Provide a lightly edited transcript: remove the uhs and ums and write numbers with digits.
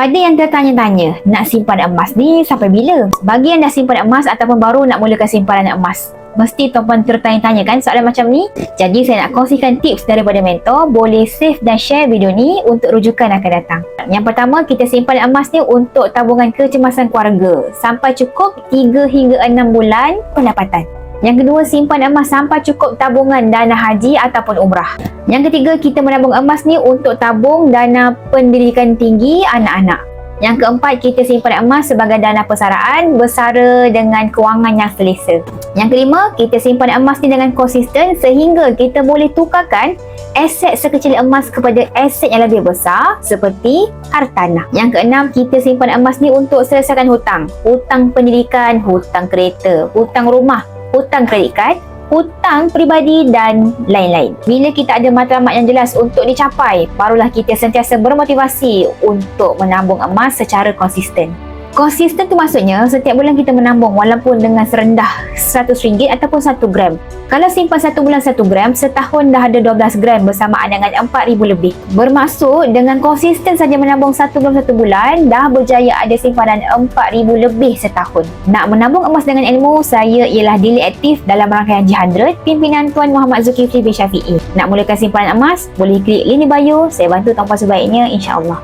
Pada yang tertanya-tanya, nak simpan emas ni sampai bila? Bagi yang dah simpan emas ataupun baru nak mulakan simpanan emas, mesti tuan-puan tertanya-tanya kan soalan macam ni? Jadi saya nak kongsikan tips daripada mentor. Boleh save dan share video ni untuk rujukan akan datang. Yang pertama, kita simpan emas ni untuk tabungan kecemasan keluarga sampai cukup 3 hingga 6 bulan pendapatan. Yang kedua, simpan emas sampai cukup tabungan dana haji ataupun umrah. Yang ketiga, kita menabung emas ni untuk tabung dana pendidikan tinggi anak-anak. Yang keempat, kita simpan emas sebagai dana persaraan bersara dengan kewangan yang selesa. Yang kelima, kita simpan emas ni dengan konsisten sehingga kita boleh tukarkan aset sekecil emas kepada aset yang lebih besar seperti hartanah. Yang keenam, kita simpan emas ni untuk selesaikan hutang. Hutang pendidikan, hutang kereta, hutang rumah, hutang kredit kad, hutang peribadi dan lain-lain. Bila kita ada matlamat yang jelas untuk dicapai, barulah kita sentiasa bermotivasi untuk menabung emas secara konsisten. Konsisten tu maksudnya setiap bulan kita menabung walaupun dengan serendah RM100 ataupun 1 gram. Kalau simpan 1 bulan 1 gram, setahun dah ada 12 gram bersamaan dengan 4,000 lebih. Bermaksud dengan konsisten saja menabung 1 gram 1 bulan, dah berjaya ada simpanan 4,000 lebih setahun. Nak menabung emas dengan ilmu, saya ialah Daily Aktif dalam rangkaian G100 pimpinan Tuan Muhammad Zulkifli bin Syafiee. Nak mulakan simpanan emas, boleh klik link di bio. Saya bantu tuan-puan sebaiknya, insya-Allah.